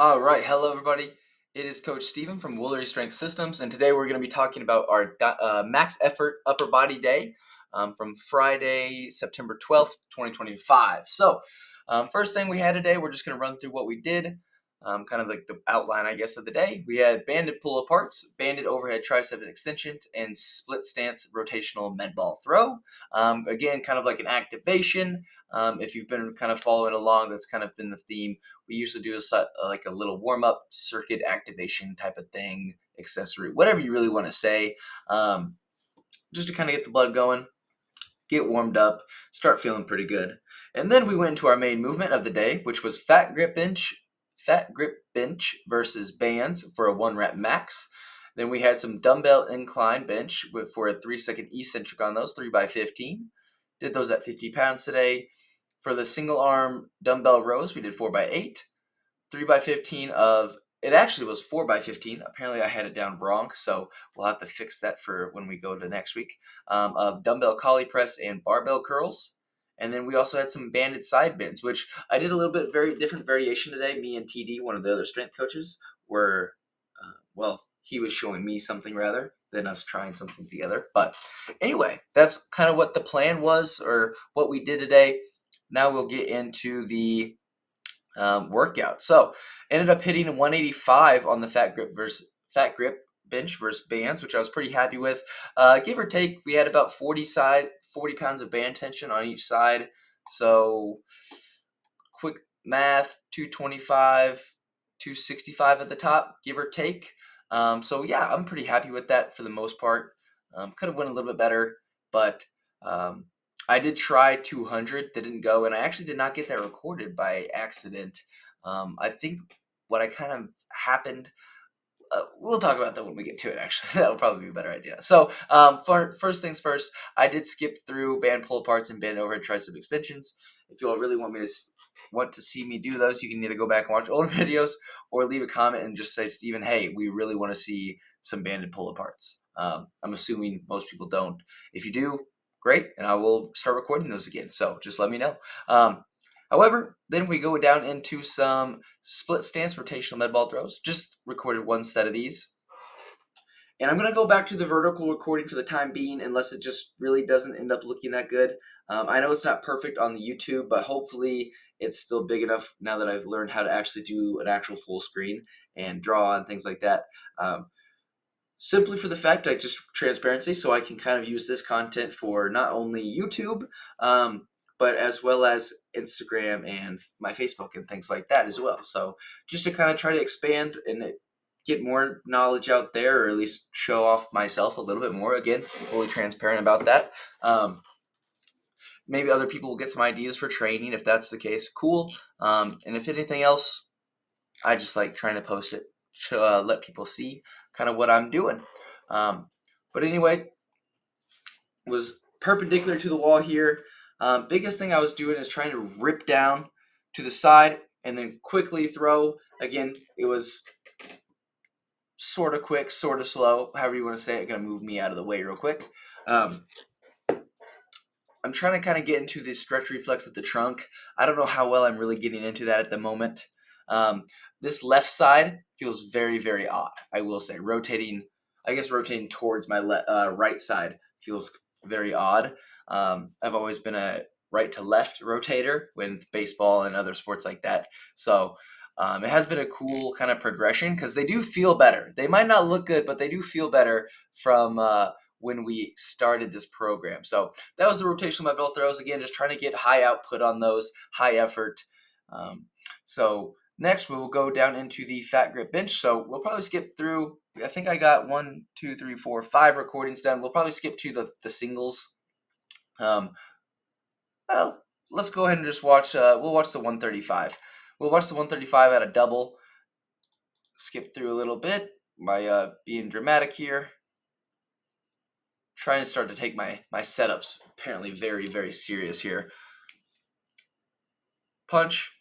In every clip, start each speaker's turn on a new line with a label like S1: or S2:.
S1: All right, hello everybody. It is Coach Steven from Woolery Strength Systems, and today we're going to be talking about our max effort upper body day from Friday, September 12th, 2025. So, first thing we had today, we're just going to run through what we did, kind of like the outline, I guess, of the day. We had banded pull aparts, banded overhead tricep extensions, and split stance rotational med ball throw. Again, kind of like an activation. If you've been kind of following along, that's kind of been the theme. We usually do like a little warm up circuit activation type of thing, accessory, whatever you really want to say, um, just to kind of get the blood going, get warmed up, start feeling pretty good. And then we went into our main movement of the day, which was fat grip bench versus bands for a 1 rep max. Then we had some dumbbell incline bench for a 3-second eccentric on those, 3x15. Did those at 50 pounds today. For the single arm dumbbell rows, we did 4x8. 3x15 of it actually was 4x15. Apparently, I had it down wrong, so we'll have to fix that for when we go to next week. Of dumbbell collie press and barbell curls, and then we also had some banded side bends, which I did a little bit very different variation today. Me and TD, one of the other strength coaches, were he was showing me something rather than us trying something together. But anyway, that's kind of what the plan was or what we did today. Now we'll get into the workout. So ended up hitting 185 on the fat grip bench versus bands, which I was pretty happy with. Give or take, we had about 40 pounds of band tension on each side. So quick math, 225, 265 at the top, give or take. So yeah, I'm pretty happy with that for the most part. Could have went a little bit better, but I did try 200, that didn't go, and I actually did not get that recorded by accident. I think what I kind of happened, we'll talk about that when we get to it, actually. That'll probably be a better idea. So, for first things first, I did skip through band pull aparts and band overhead tricep extensions. If you all really want to see me do those, you can either go back and watch older videos or leave a comment and just say, Steven, hey, we really want to see some banded pull aparts. I'm assuming most people don't. If you do, great, and I will start recording those again. So just let me know. However, then we go down into some split stance rotational med ball throws. Just recorded one set of these. And I'm going to go back to the vertical recording for the time being, unless it just really doesn't end up looking that good. I know it's not perfect on the YouTube, but hopefully it's still big enough now that I've learned how to actually do an actual full screen and draw and things like that. Simply for the fact, just transparency, so I can kind of use this content for not only YouTube, but as well as Instagram and my Facebook and things like that as well. So just to kind of try to expand and get more knowledge out there, or at least show off myself a little bit more. Again, fully transparent about that. Maybe other people will get some ideas for training. If that's the case, cool. And if anything else, I just like trying to post it to let people see kind of what I'm doing. But anyway, was perpendicular to the wall here. Biggest thing I was doing is trying to rip down to the side and then quickly throw. Again, it was sort of quick, sort of slow, however you want to say it. Going to move me out of the way real quick. I'm trying to kind of get into the stretch reflex at the trunk. I don't know how well I'm really getting into that at the moment. This left side feels very, very odd, I will say. Rotating towards my right side feels very odd. I've always been a right to left rotator with baseball and other sports like that. So it has been a cool kind of progression because they do feel better. They might not look good, but they do feel better from when we started this program. So that was the rotational med ball throws. Again, just trying to get high output on those, high effort. So next, we will go down into the fat grip bench. So we'll probably skip through. I think I got 1, 2, 3, 4, 5 recordings done. We'll probably skip to the singles. Well, let's go ahead and just watch. We'll watch the 135. We'll watch the 135 at a double. Skip through a little bit by being dramatic here. Trying to start to take my setups apparently very, very serious here. Punch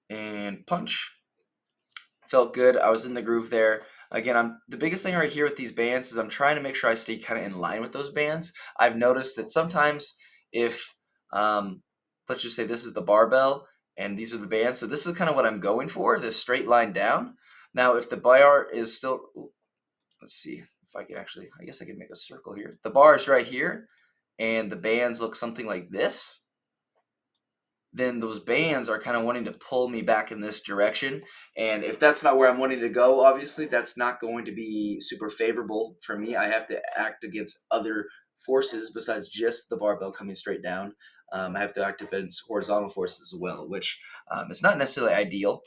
S1: and punch. Felt good. I was in the groove there. Again, the biggest thing right here with these bands is I'm trying to make sure I stay kind of in line with those bands. I've noticed that sometimes if, let's just say this is the barbell, and these are the bands. So this is kind of what I'm going for, this straight line down. Now, if the bar is still, let's see if I can actually, I guess I can make a circle here. The bar is right here, and the bands look something like this. Then those bands are kind of wanting to pull me back in this direction. And if that's not where I'm wanting to go, obviously, that's not going to be super favorable for me. I have to act against other forces besides just the barbell coming straight down. I have to act against horizontal forces as well, which is not necessarily ideal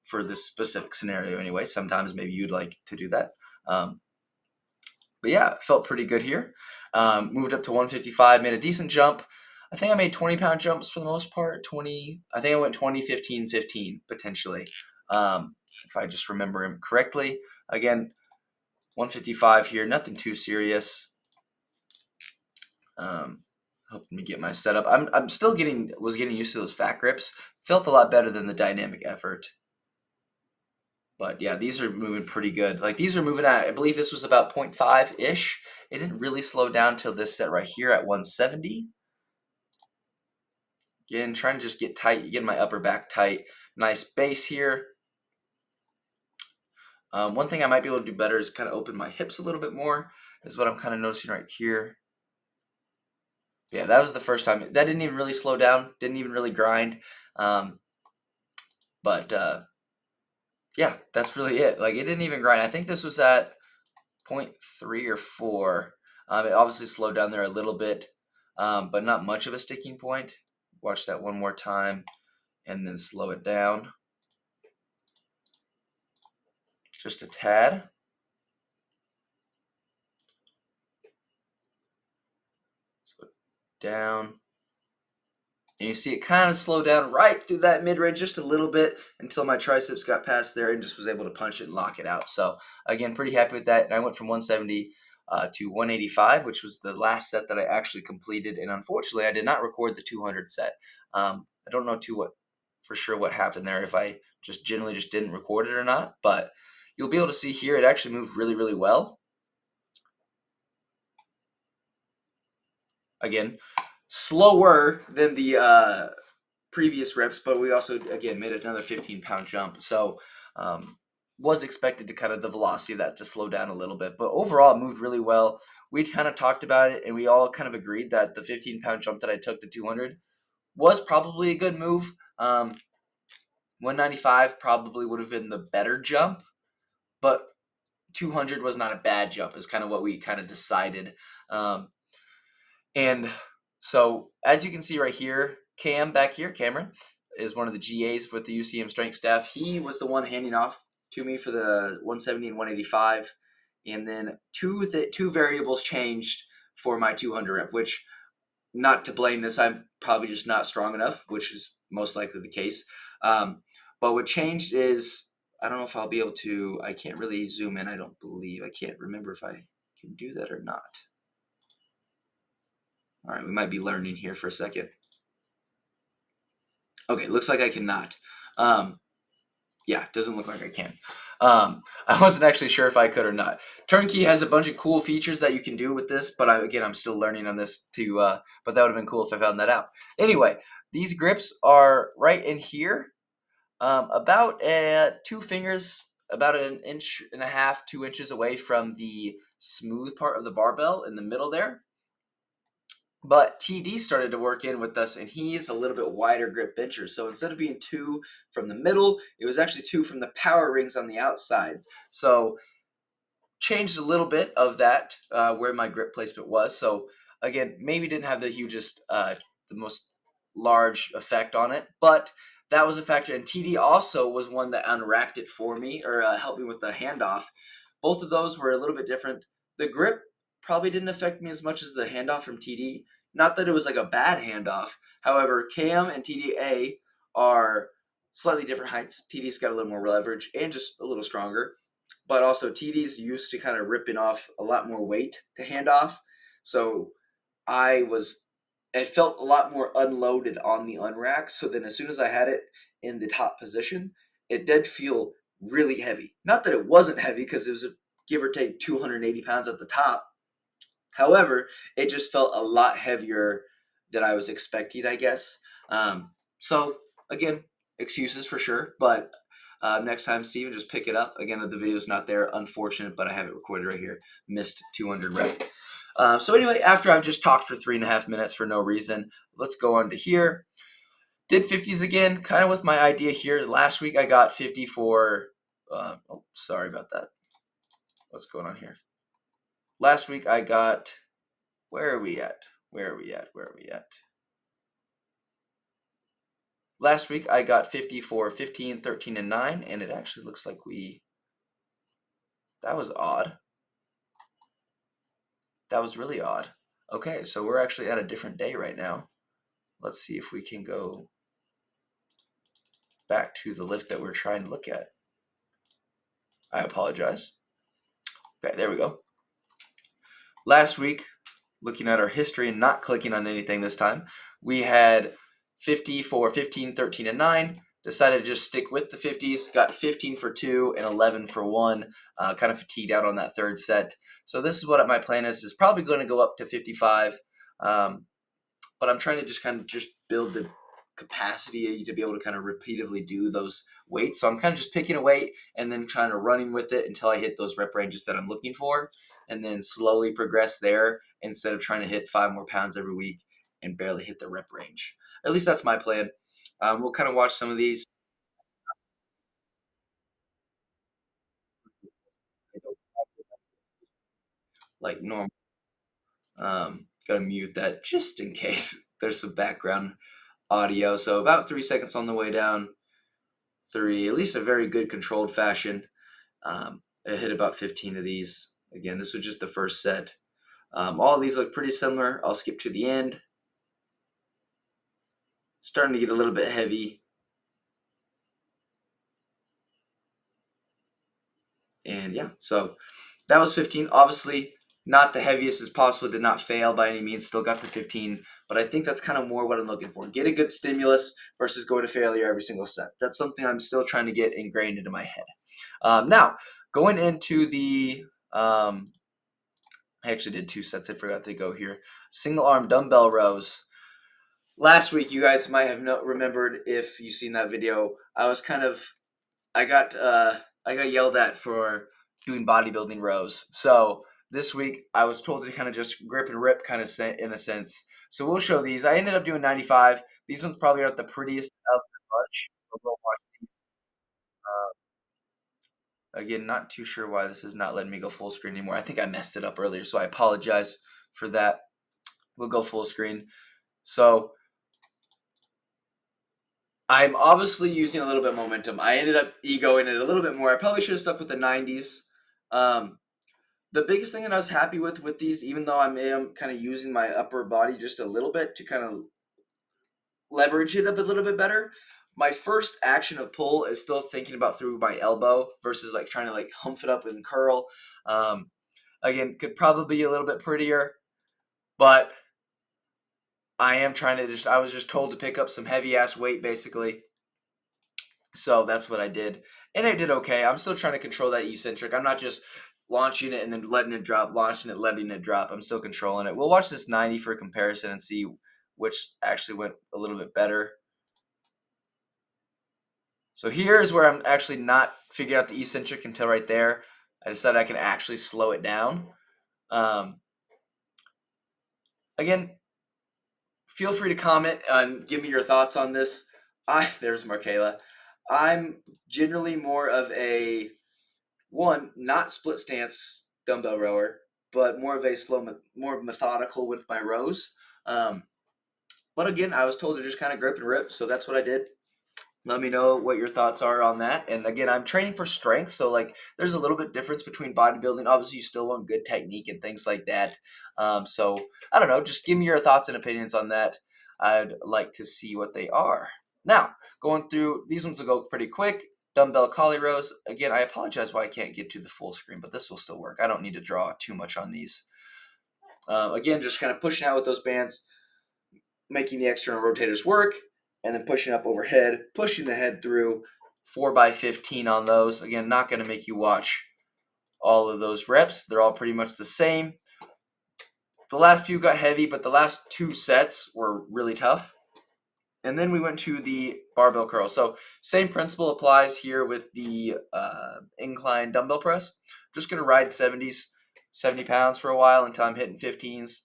S1: for this specific scenario anyway. Sometimes maybe you'd like to do that. But yeah, felt pretty good here. Moved up to 155, made a decent jump. I think I made 20-pound jumps for the most part. I think I went 20, 15, 15 potentially, if I just remember him correctly. Again, 155 here, nothing too serious. Helping me get my setup. I'm still getting used to those fat grips. Felt a lot better than the dynamic effort. But yeah, these are moving pretty good. Like these are moving at, I believe this was about 0.5-ish. It didn't really slow down till this set right here at 170. Again, trying to just get tight, get my upper back tight. Nice base here. One thing I might be able to do better is kind of open my hips a little bit more, is what I'm kind of noticing right here. Yeah, that was the first time. That didn't even really slow down, didn't even really grind. But yeah, that's really it. Like it didn't even grind. I think this was at 0.3 or 4. It obviously slowed down there a little bit, but not much of a sticking point. Watch that one more time and then slow it down. Just a tad. Slow it down. And you see it kind of slow down right through that mid-range just a little bit until my triceps got past there and just was able to punch it and lock it out. So again, pretty happy with that. And I went from 170 to 185, which was the last set that I actually completed. And unfortunately, I did not record the 200 set. I don't know for sure what happened there, if I just generally just didn't record it or not. But you'll be able to see here, it actually moved really, really well. Again, slower than the previous reps, but we also, again, made another 15-pound jump. So was expected to kind of the velocity of that to slow down a little bit. But overall, it moved really well. We kind of talked about it, and we all kind of agreed that the 15-pound jump that I took to 200 was probably a good move. 195 probably would have been the better jump, but 200 was not a bad jump is kind of what we kind of decided. And so as you can see right here, Cam back here, Cameron, is one of the GAs with the UCM strength staff. He was the one handing off to me for the 170 and 185. And then two variables changed for my 200 rep, which, not to blame this, I'm probably just not strong enough, which is most likely the case. But what changed is, I don't know if I'll be able to, I can't really zoom in, I don't believe. I can't remember if I can do that or not. All right, we might be learning here for a second. Okay, looks like I cannot. Yeah, doesn't look like I can. I wasn't actually sure if I could or not. Turnkey has a bunch of cool features that you can do with this, but I'm still learning on this too. But that would have been cool if I found that out. Anyway, these grips are right in here, about 2 fingers, about 1.5 inches, 2 inches away from the smooth part of the barbell in the middle there. But TD started to work in with us, and he's a little bit wider grip bencher. So instead of being 2 from the middle, it was actually 2 from the power rings on the outsides. So changed a little bit of that, where my grip placement was. So again, maybe didn't have the hugest, the most large effect on it, but that was a factor. And TD also was one that unracked it for me, or helped me with the handoff. Both of those were a little bit different. The grip probably didn't affect me as much as the handoff from TD. Not that it was like a bad handoff. However, Cam and TDA are slightly different heights. TD's got a little more leverage and just a little stronger. But also TD's used to kind of ripping off a lot more weight to hand off. So it felt a lot more unloaded on the unrack. So then as soon as I had it in the top position, it did feel really heavy. Not that it wasn't heavy, because it was give or take 280 pounds at the top. However, it just felt a lot heavier than I was expecting, I guess. So Again, excuses for sure, but next time, Steven, just pick it up. Again, the video's not there. Unfortunate, but I have it recorded right here. Missed 200 rep. So anyway, after I've just talked for 3.5 minutes for no reason, let's go on to here. Did 50s again, kind of with my idea here. Last week I got 50 for, oh, sorry about that. What's going on here? Last week I got, where are we at? Last week I got 50 for 15, 13, and 9, and it actually looks like that was odd. That was really odd. Okay, so we're actually at a different day right now. Let's see if we can go back to the lift that we're trying to look at. I apologize. Okay, there we go. Last week, looking at our history and not clicking on anything this time, we had 50 for 15, 13, and 9. Decided to just stick with the 50s. Got 15 for 2 and 11 for 1. Kind of fatigued out on that third set. So this is what my plan is. Is probably going to go up to 55. But I'm trying to just kind of just build the capacity to be able to kind of repeatedly do those weights. So I'm kind of just picking a weight and then trying to running with it until I hit those rep ranges that I'm looking for, and then slowly progress there instead of trying to hit 5 more pounds every week and barely hit the rep range. At least that's my plan. We'll kind of watch some of these. Like normal. Gotta mute that just in case there's some background audio. So about 3 seconds on the way down. 3, at least a very good controlled fashion. I hit about 15 of these. Again, this was just the first set. All of these look pretty similar. I'll skip to the end. Starting to get a little bit heavy. And yeah, so that was 15. Obviously, not the heaviest as possible. Did not fail by any means. Still got the 15. But I think that's kind of more what I'm looking for. Get a good stimulus versus go to failure every single set. That's something I'm still trying to get ingrained into my head. Now, going into the I actually did 2 sets. I forgot to go here. Single arm dumbbell rows. Last week, you guys might have remembered if you've seen that video. I got yelled at for doing bodybuilding rows. So this week, I was told to kind of just grip and rip, kind of in a sense. So we'll show these. I ended up doing 95. These ones probably aren't the prettiest of the bunch. But we'll watch these. Again, not too sure why this is not letting me go full screen anymore. I think I messed it up earlier, so I apologize for that. We'll go full screen. So I'm obviously using a little bit of momentum. I ended up egoing it a little bit more. I probably should have stuck with the 90s. The biggest thing that I was happy with these, even though I am kind of using my upper body just a little bit to kind of leverage it up a little bit better. My first action of pull is still thinking about through my elbow versus like trying to like humph it up and curl. Again, could probably be a little bit prettier, but I am trying to I was just told to pick up some heavy ass weight basically. So that's what I did. And I did okay. I'm still trying to control that eccentric. I'm not just launching it and then letting it drop, launching it, letting it drop. I'm still controlling it. We'll watch this 90 for comparison and see which actually went a little bit better. So here is where I'm actually not figuring out the eccentric until right there. I decided I can actually slow it down. Again, feel free to comment and give me your thoughts on this. There's Markayla. I'm generally more of a not split stance dumbbell rower, but more of a more methodical with my rows. But again, I was told to just kind of grip and rip, so that's what I did. Let me know what your thoughts are on that. And again, I'm training for strength, so like there's a little bit difference between bodybuilding. Obviously, you still want good technique and things like that. So I don't know. Just give me your thoughts and opinions on that. I'd like to see what they are. Now, going through these ones will go pretty quick. Dumbbell collie rows. Again, I apologize why I can't get to the full screen, but this will still work. I don't need to draw too much on these. Again, just kind of pushing out with those bands, making the external rotators work, and then pushing up overhead, pushing the head through 4x15 on those. Again, not going to make you watch all of those reps. They're all pretty much the same. The last few got heavy, but the last 2 sets were really tough. And then we went to the barbell curls. So same principle applies here with the incline dumbbell press. Just going to ride 70 pounds for a while until I'm hitting 15s.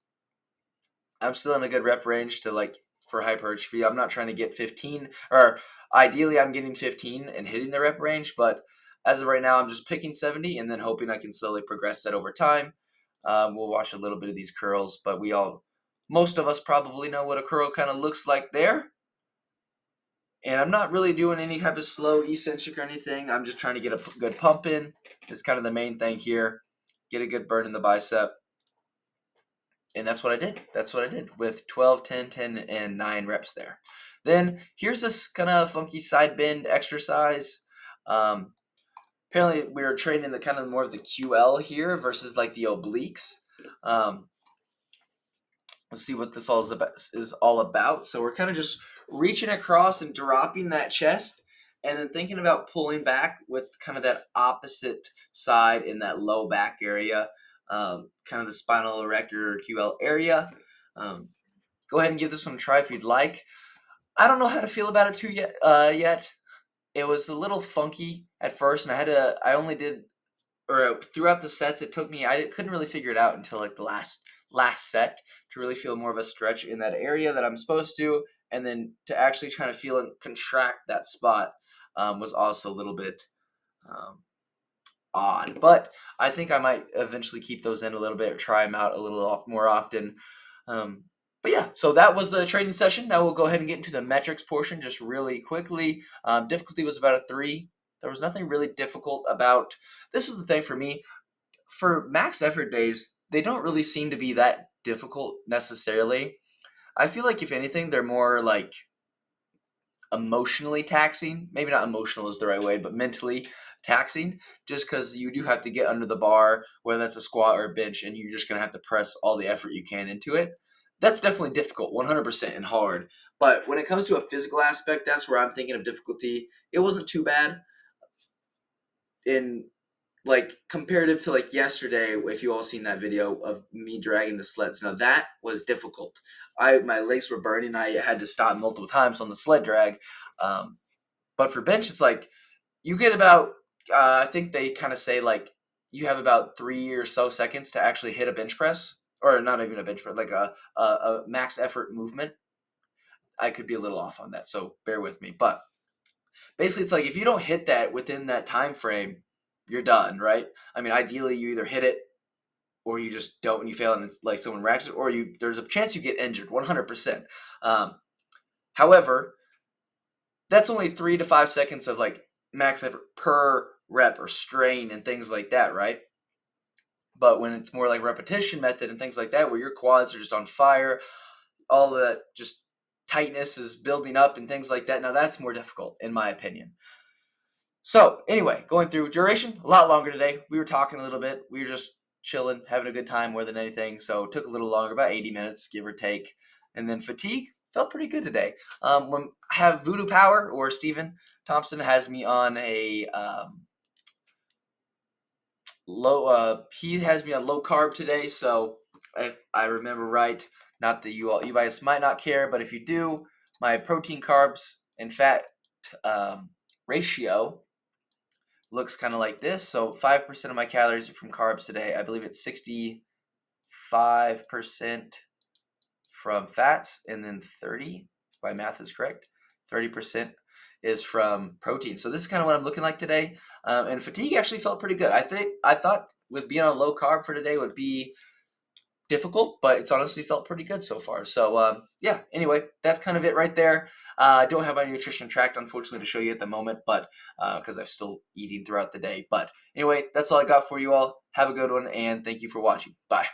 S1: I'm still in a good rep range to for hypertrophy. I'm not trying to get 15, or ideally I'm getting 15 and hitting the rep range, but as of right now, I'm just picking 70 and then hoping I can slowly progress that over time. We'll watch a little bit of these curls, but most of us probably know what a curl kind of looks like there. And I'm not really doing any type of slow eccentric or anything. I'm just trying to get a good pump in. It's kind of the main thing here. Get a good burn in the bicep. And that's what I did. That's what I did with 12, 10, 10, and 9 reps there. Then here's this kind of funky side bend exercise. Apparently we were training the kind of more of the QL here versus like the obliques. We'll see what this is all about. So we're kind of just reaching across and dropping that chest and then thinking about pulling back with kind of that opposite side in that low back area, kind of the spinal erector QL area. Go ahead and give this one a try if you'd like. I don't know how to feel about it too yet. It was a little funky at first, and I only did, or throughout the sets, it took me, I couldn't really figure it out until like the last set to really feel more of a stretch in that area that I'm supposed to, and then to actually try to feel and contract that spot was also a little bit odd. But I think I might eventually keep those in a little bit or try them out a little more often. But yeah, so that was the training session. Now we'll go ahead and get into the metrics portion just really quickly. Difficulty was about a 3. There was nothing really difficult about, this is the thing for me, for max effort days, they don't really seem to be that difficult necessarily. I feel like if anything, they're more like emotionally taxing. Maybe not emotional is the right way, but mentally taxing, just because you do have to get under the bar, whether that's a squat or a bench, and you're just going to have to press all the effort you can into it. That's definitely difficult, 100% and hard. But when it comes to a physical aspect, that's where I'm thinking of difficulty. It wasn't too bad in comparative to yesterday. If you all seen that video of me dragging the sleds, now that was difficult. My legs were burning. I had to stop multiple times on the sled drag. But for bench, it's like you get about I think they kind of say you have about 3 or so seconds to actually hit a bench press, or not even a bench press, like a max effort movement. I could be a little off on that, so bear with me. But basically, it's like if you don't hit that within that time frame, you're done, right? I mean, ideally, you either hit it or you just don't and you fail and it's like someone racks it, or there's a chance you get injured, 100%. However, that's only 3 to 5 seconds of max effort per rep or strain and things like that, right? But when it's more like repetition method and things like that, where your quads are just on fire, all of that just tightness is building up and things like that, now that's more difficult in my opinion. So anyway, going through duration, a lot longer today. We were talking a little bit. We were just chilling, having a good time more than anything. So it took a little longer, about 80 minutes, give or take. And then fatigue felt pretty good today. When I have Voodoo Power, or Steven Thompson has me on a he has me on low carb today. So if I remember right, not that you guys might not care, but if you do, my protein, carbs, and fat ratio looks kind of like this. So 5% of my calories are from carbs today. I believe it's 65% from fats, and then 30, if my math is correct, 30% is from protein. So this is kind of what I'm looking like today. And fatigue actually felt pretty good. I thought with being on low carb for today would be difficult, but it's honestly felt pretty good so far. So yeah, anyway, that's kind of it right there. I don't have my nutrition tracked, unfortunately, to show you at the moment, but because I'm still eating throughout the day. But anyway, that's all I got for you all. Have a good one, and thank you for watching. Bye.